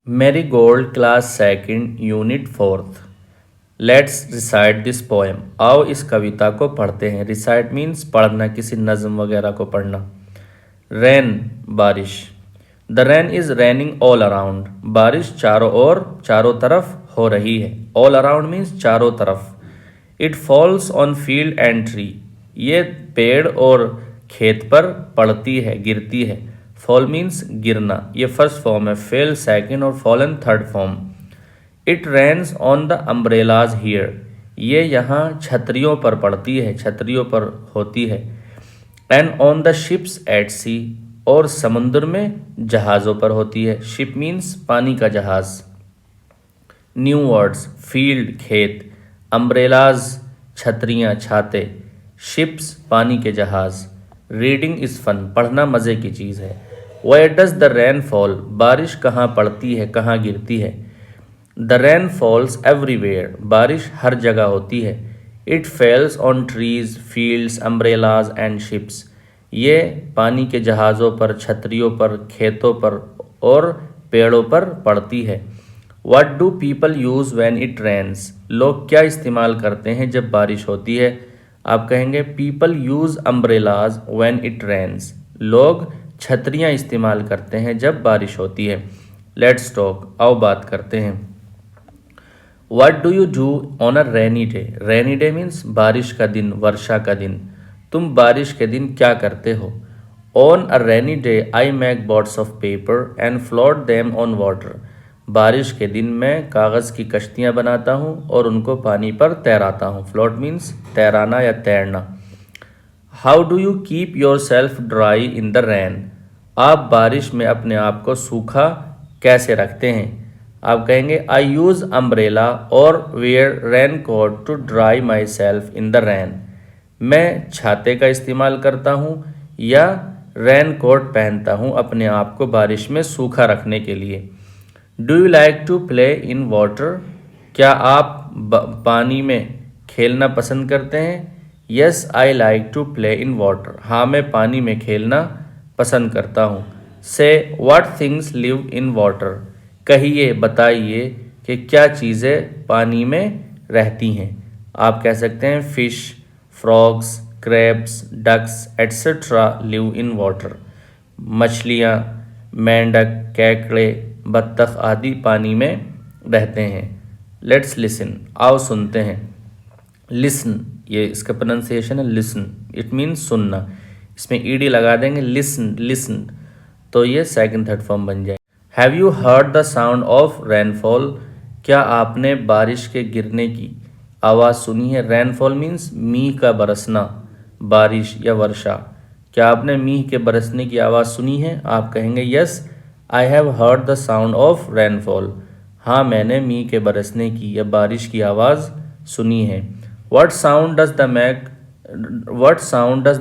Marigold Class 2nd Unit 4th. Let's recite this poem. आओ इस कविता को पढ़ते हैं. Recite means पढ़ना, किसी नज़म वगैरह को पढ़ना. Rain, बारिश. The rain is raining all around. बारिश चारों ओर, चारों तरफ हो रही है. All around means चारों तरफ. It falls on field and tree. ये पेड़ और खेत पर पड़ती है, गिरती है. फॉल मीन्स गिरना. ये फर्स्ट फॉर्म है. फेल सेकंड और fallen third form. It rains on the umbrellas here. ये यहाँ छतरियों पर पड़ती है, छतरियों पर होती है. And on the ships at sea. और समुद्र में जहाज़ों पर होती है. शिप मीन्स पानी का जहाज़. New words. फील्ड खेत, अम्ब्रेलाज छतरियाँ छाते, शिप्स पानी के जहाज़. Reading is fun. पढ़ना मज़े की चीज़ है. Where does the rain fall. बारिश कहाँ पड़ती है, कहाँ गिरती है. The rain falls everywhere. बारिश हर जगह होती है. It falls on trees, fields, umbrellas and ships. ये पानी के जहाज़ों पर, छतरियों पर, खेतों पर और पेड़ों पर पड़ती है. What do people use when it rains. लोग क्या इस्तेमाल करते हैं जब बारिश होती है. आप कहेंगे people use umbrellas when it rains. लोग छतरियाँ इस्तेमाल करते हैं जब बारिश होती है. Let's talk. आओ बात करते हैं. What do you do on a rainy day. Rainy day means बारिश का दिन, वर्षा का दिन. तुम बारिश के दिन क्या करते हो. On a rainy day I make bots of paper and float them on water. बारिश के दिन मैं कागज़ की कश्तियाँ बनाता हूँ और उनको पानी पर तैराता हूँ. फ्लोट मीन्स तैराना या तैरना. How do you keep your self dry in the rain. आप बारिश में अपने आप को सूखा कैसे रखते हैं. आप कहेंगे आई यूज़ अम्ब्रेला और wear raincoat to dry myself in the rain. मैं छाते का इस्तेमाल करता हूँ या रेन कोट पहनता हूँ अपने आप को बारिश में सूखा रखने के लिए. Do you like to play in water. क्या आप पानी में खेलना पसंद करते हैं. Yes I like to play in water. हाँ, मैं पानी में खेलना पसंद करता हूँ. Say what things live in water. कहिए, बताइए कि क्या चीज़ें पानी में रहती हैं. आप कह सकते हैं fish, frogs, crabs, ducks etcetera live in water. मछलियाँ, मेंढक, केकड़े, बत्तख आदि पानी में रहते हैं. Let's listen. आओ सुनते हैं. लिसन, ये इसका प्रोनाउंसिएशन है लिसन. इट मीन्स सुनना. इसमें ईडी लगा देंगे. लिसन, लिसन, तो ये सेकंड थर्ड फॉर्म बन जाए. Have you heard the sound of rainfall. क्या आपने बारिश के गिरने की आवाज़ सुनी है. रेनफॉल मीन्स मींह का बरसना, बारिश या वर्षा. क्या आपने मींह के बरसने की आवाज़ सुनी है. आप कहेंगे yes I have heard the sound of rainfall. हाँ, मैंने मींह के बरसने की या बारिश की आवाज़ सुनी है. What sound does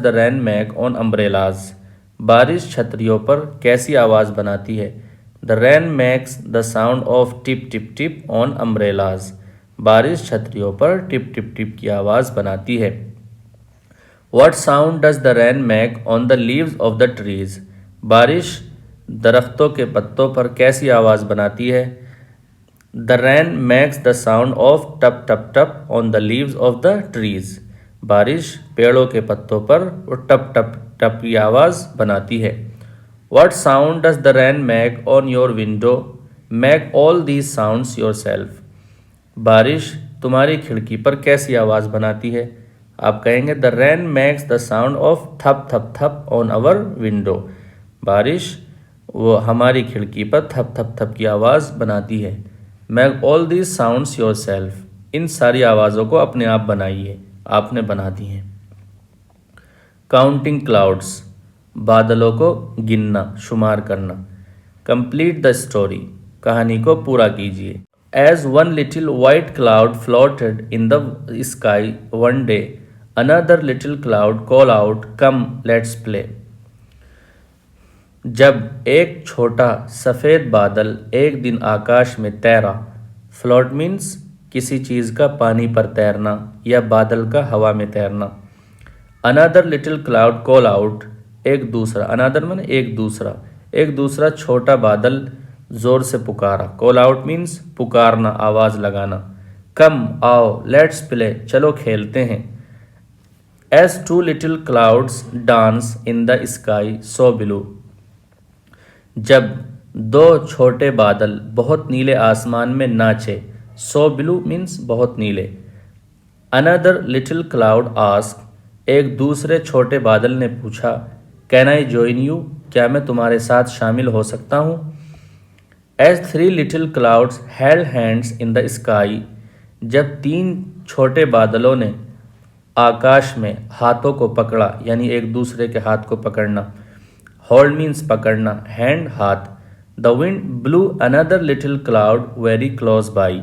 the rain make on umbrellas. बारिश छतरियों पर कैसी आवाज़ बनाती है. The rain makes the sound of tip tip tip on umbrellas. बारिश छतरियों पर टिप टिप टिप की आवाज़ बनाती है. What sound does the rain make on the leaves of the trees. बारिश दरख्तों के पत्तों पर कैसी आवाज़ बनाती है. The rain makes the sound of tap tap tap on the leaves of the trees. बारिश पेड़ों के पत्तों पर टप टप टप की आवाज़ बनाती है. What sound does the rain make on your window. Make all these sounds yourself. बारिश तुम्हारी खिड़की पर कैसी आवाज़ बनाती है. आप कहेंगे the rain makes the sound of थप थप थप on our window. बारिश वो हमारी खिड़की पर थप थप थप की आवाज़ बनाती है. Make all these sounds yourself. इन सारी आवाज़ों को अपने आप बनाइए. आपने बना दी हैं. Counting clouds. बादलों को गिनना, शुमार करना. Complete the story. कहानी को पूरा कीजिए. As one little white cloud floated in the sky one day, another little cloud called out, "Come, let's play." जब एक छोटा सफ़ेद बादल एक दिन आकाश में तैरा. फ्लोट मीन्स किसी चीज़ का पानी पर तैरना या बादल का हवा में तैरना. Another little cloud call out. एक दूसरा, अनदर माने एक दूसरा छोटा बादल जोर से पुकारा। कॉल आउट मीन्स पुकारना, आवाज लगाना। कम आओ, लेट्स प्ले, चलो खेलते हैं। As two little clouds dance in the sky so blue, जब दो छोटे बादल बहुत नीले आसमान में नाचे। सो ब्लू मीन्स बहुत नीले। अनदर लिटिल क्लाउड आस्क, एक दूसरे छोटे बादल ने पूछा। कैन आई जॉइन यू, क्या मैं तुम्हारे साथ शामिल हो सकता हूँ। As three little clouds held hands in the sky, जब तीन छोटे बादलों ने आकाश में हाथों को पकड़ा, यानी एक दूसरे के हाथ को पकड़ना। होल्ड मीन्स पकड़ना, हैंड हाथ। The wind blue another little cloud very close by,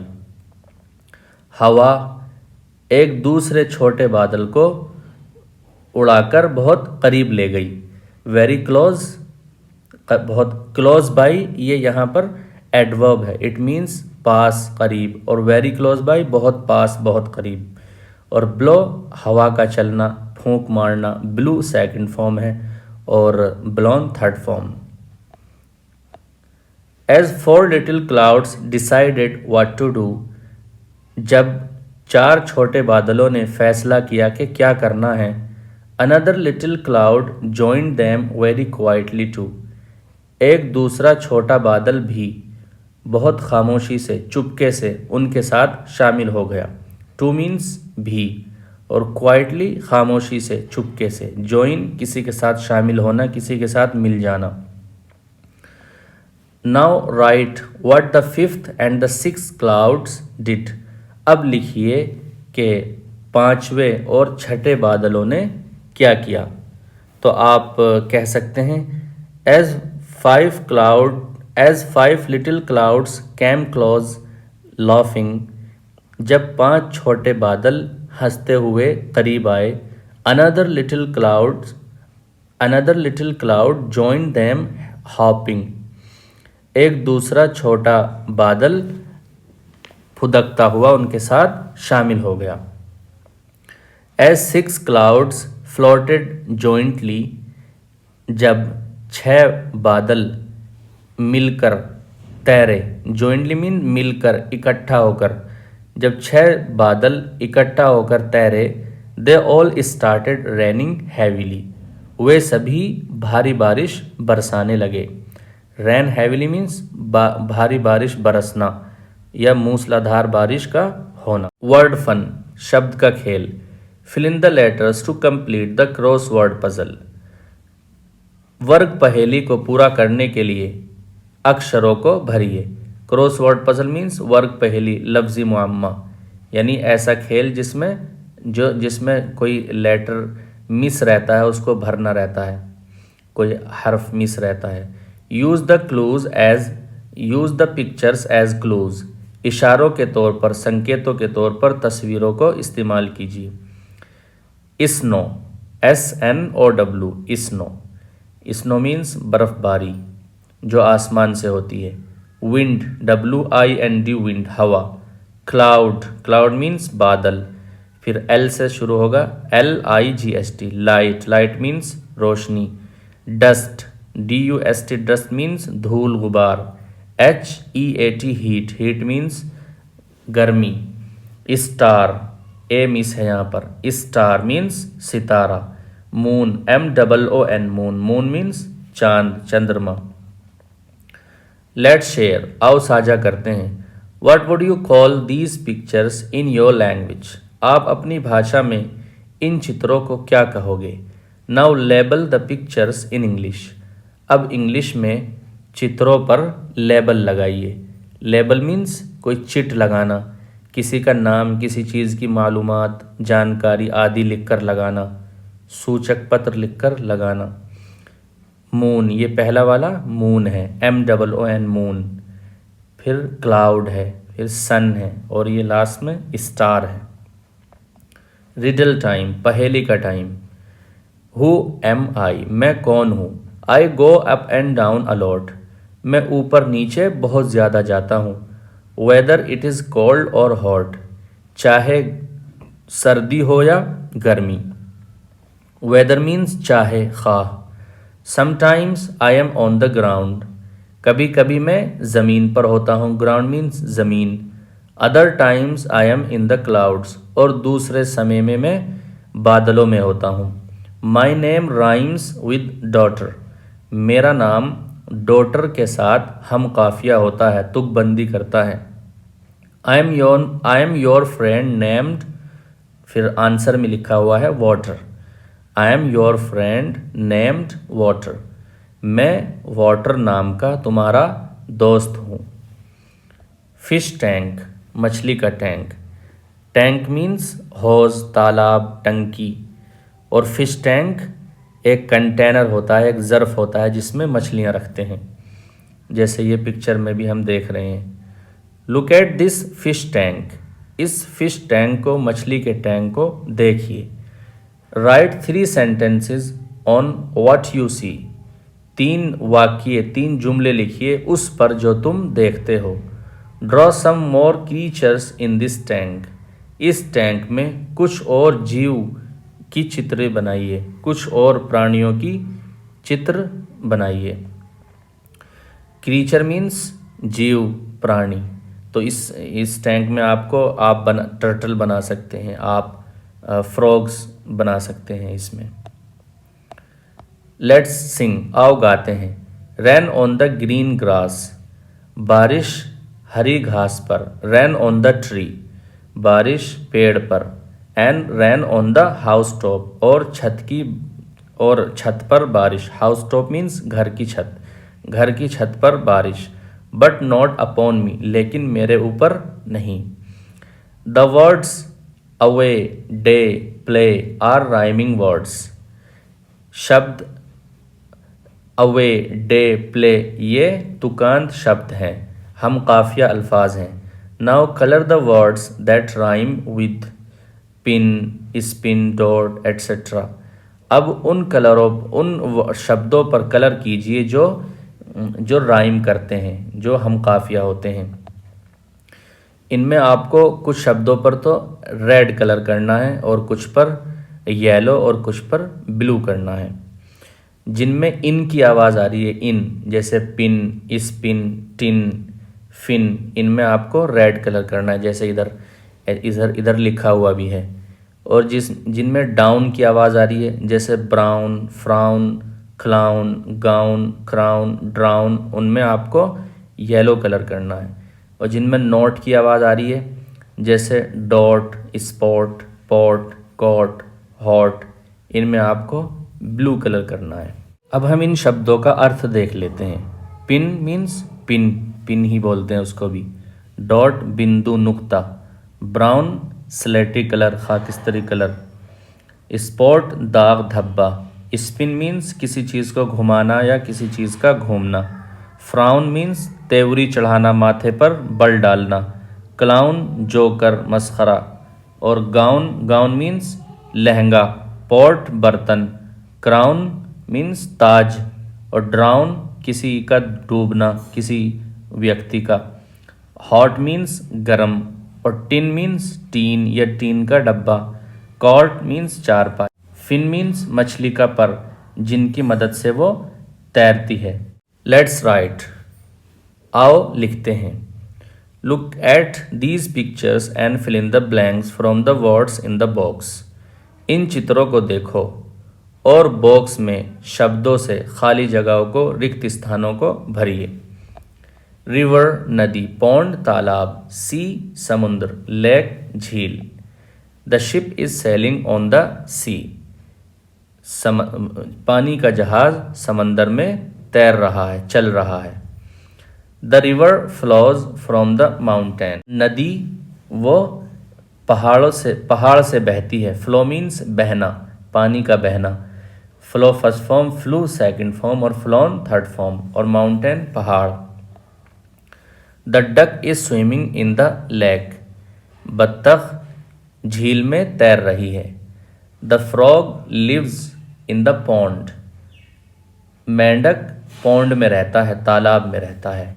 हवा एक दूसरे छोटे बादल को उड़ाकर बहुत करीब ले गई। वेरी क्लोज, बहुत क्लोज बाई, ये यहाँ पर एडवर्ब है। इट मीन्स पास, करीब, और वेरी क्लोज बाई बहुत पास, बहुत करीब। और ब्लो हवा का चलना, फूंक मारना। ब्लू सेकंड फॉर्म है और blown third form. As four little clouds decided what to do, जब चार छोटे बादलों ने फैसला किया कि क्या करना है। Another little cloud joined them very quietly too, एक दूसरा छोटा बादल भी बहुत खामोशी से, चुपके से उनके साथ शामिल हो गया। टू मीन्स भी, और क्वाइटली खामोशी से, चुपके से। जॉइन किसी के साथ शामिल होना, किसी के साथ मिल जाना। Now right what the fifth and the sixth clouds did, अब लिखिए कि पांचवें और छठे बादलों ने क्या किया। तो आप कह सकते हैं as five little clouds came close laughing, जब पांच छोटे बादल हंसते हुए करीब आए। Another little cloud joined them hopping, एक दूसरा छोटा बादल फुदकता हुआ उनके साथ शामिल हो गया। As six clouds floated jointly, जब छह बादल मिलकर तैरे। जॉइंटली मीन मिलकर, इकट्ठा होकर। जब छह बादल इकट्ठा होकर तैरे। They all started raining heavily, वे सभी भारी बारिश बरसाने लगे। रेन हैवीली मीन्स भारी बारिश बरसना या मूसलाधार बारिश का होना। वर्ड फन, शब्द का खेल। Fill in the letters to complete the crossword puzzle, वर्ग पहेली को पूरा करने के लिए अक्षरों को भरिए। क्रॉसवर्ड पजल मीन्स वर्ग पहेली, लफ्जी मुअम्मा, यानी ऐसा खेल जिसमें कोई लेटर मिस रहता है, उसको भरना रहता है, कोई हर्फ मिस रहता है। Use the pictures as clues, इशारों के तौर पर, संकेतों के तौर पर तस्वीरों को इस्तेमाल कीजिए। स्नो, SNOW, स्नो मीन्स बर्फबारी जो आसमान से होती है। विंड, WIND, विंड, हवा। क्लाउड मीन्स बादल, फिर L से शुरू होगा, LIGHT, लाइट मीन्स रोशनी। डस्ट, DUST, डस्ट मीन्स धूल गुबार। HEAT, हीट मीन्स गर्मी। स्टार, A मिस है यहाँ पर, स्टार मीन्स सितारा। मून, MOON, मून मीन्स चांद, चंद्रमा। लेट्स शेयर, आओ साझा करते हैं। What would you call these pictures in your language, आप अपनी भाषा में इन चित्रों को क्या कहोगे। Now label the pictures in English, अब इंग्लिश में चित्रों पर लेबल लगाइए। लेबल मीन्स कोई चिट लगाना, किसी का नाम, किसी चीज़ की मालूमात, जानकारी आदि लिखकर लगाना, सूचक पत्र लिखकर लगाना। मून, ये पहला वाला मून है, MOON, मून। फिर क्लाउड है, फिर सन है, और ये लास्ट में स्टार है। रिडल टाइम, पहेली का टाइम। हु एम आई, मैं कौन हूँ। I go up and down a lot, मैं ऊपर नीचे बहुत ज़्यादा जाता हूँ। वेदर इट इज़ कोल्ड और हॉट, चाहे सर्दी हो या गर्मी। वेदर मीन्स चाहे, खाह। Sometimes I am on the ground, कभी कभी मैं ज़मीन पर होता हूँ, ग्राउंड मीन्स ज़मीन। Other times I am in the clouds, और दूसरे समय में मैं बादलों में होता हूँ। My name rhymes with daughter, मेरा नाम डॉटर के साथ हम काफिया होता है, तुकबंदी करता है। I am your friend named, फिर आंसर में लिखा हुआ है water. I am your friend named water, मैं वाटर नाम का तुम्हारा दोस्त हूँ। फिश टैंक, मछली का टैंक। टैंक मीन्स हौज, तालाब, टंकी। और फिश टैंक एक कंटेनर होता है, एक ज़र्फ़ होता है जिसमें मछलियाँ रखते हैं, जैसे ये पिक्चर में भी हम देख रहे हैं। Look at this fish tank, इस फिश टैंक को, मछली के टैंक को देखिए। Write 3 sentences on what you see, 3 वाक्य, 3 जुमले लिखिए उस पर जो तुम देखते हो। Draw some more creatures in this tank, इस टैंक में कुछ और जीव की चित्र बनाइए, कुछ और प्राणियों की चित्र बनाइए। क्रीचर मीन्स जीव, प्राणी। तो इस टैंक में आप टर्टल बना सकते हैं, आप फ्रॉग्स बना सकते हैं इसमें। लेट्स सिंग, आओ गाते हैं। रैन ऑन द ग्रीन ग्रास, बारिश हरी घास पर। रैन ऑन द ट्री, बारिश पेड़ पर। And ran on the house top, और छत पर बारिश। हाउस टॉप मीन्स घर की छत, घर की छत पर बारिश। बट नॉट अपॉन मी, लेकिन मेरे ऊपर नहीं। The words away, day, play are rhyming words, शब्द अवे, डे, प्ले ये तुकांत शब्द हैं, हम काफिया अल्फाज हैं। Now colour the words that rhyme with pin, spin, dot etcetera. अब उन शब्दों पर कलर कीजिए जो राइम करते हैं, जो हम काफिया होते हैं। इनमें आपको कुछ शब्दों पर तो रेड कलर करना है, और कुछ पर येलो, और कुछ पर ब्लू करना है। जिनमें इन की आवाज़ आ रही है, इन, जैसे पिन, स्पिन, टिन, फिन, इनमें आपको रेड कलर करना है, जैसे इधर लिखा हुआ भी है। और जिनमें डाउन की आवाज़ आ रही है, जैसे brown, frown, clown, gown, crown, drown, उनमें आपको येलो कलर करना है। और जिनमें नोट की आवाज़ आ रही है, जैसे dot, spot, pot, cot, hot, इनमें आपको ब्लू कलर करना है। अब हम इन शब्दों का अर्थ देख लेते हैं। पिन मीन्स पिन, पिन ही बोलते हैं उसको भी। डॉट बिंदु, नुक्ता। ब्राउन स्लेटी कलर, खाकिस्तरी कलर। स्पॉट दाग, धब्बा। स्पिन मीन्स किसी चीज़ को घुमाना या किसी चीज़ का घूमना। फ्राउन मीन्स तेवरी चढ़ाना, माथे पर बल डालना। क्लाउन जोकर, मस्खरा। और गाउन मीन्स लहंगा। पॉट बर्तन। क्राउन मीन्स ताज। और ड्राउन किसी का डूबना, किसी व्यक्ति का। हॉट मीन्स गरम। और टिन मीन्स टीन या टीन का डब्बा। कॉर्ट मीन्स चारपाई। फिन मीन्स मछली का पर, जिनकी मदद से वो तैरती है। लेट्स राइट, आओ लिखते हैं। Look at these pictures and fill in the blanks from the words in the box. इन चित्रों को देखो और बॉक्स में शब्दों से खाली जगहों को, रिक्त स्थानों को भरिए। रिवर नदी, पौंड तालाब, सी समुद्र, लेक झील। The ship is sailing on the sea, पानी का जहाज समंदर में तैर रहा है, चल रहा है। The river flows from the mountain, नदी वो पहाड़ से बहती है। फ्लो मीन्स बहना, पानी का बहना। Flow first form, flew second form, और फ्लोन थर्ड फॉर्म। और माउंटेन पहाड़। The duck is swimming in the lake, बत्तख झील में तैर रही है। The frog lives in the pond, मेंढक पॉन्ड में रहता है, तालाब में रहता है।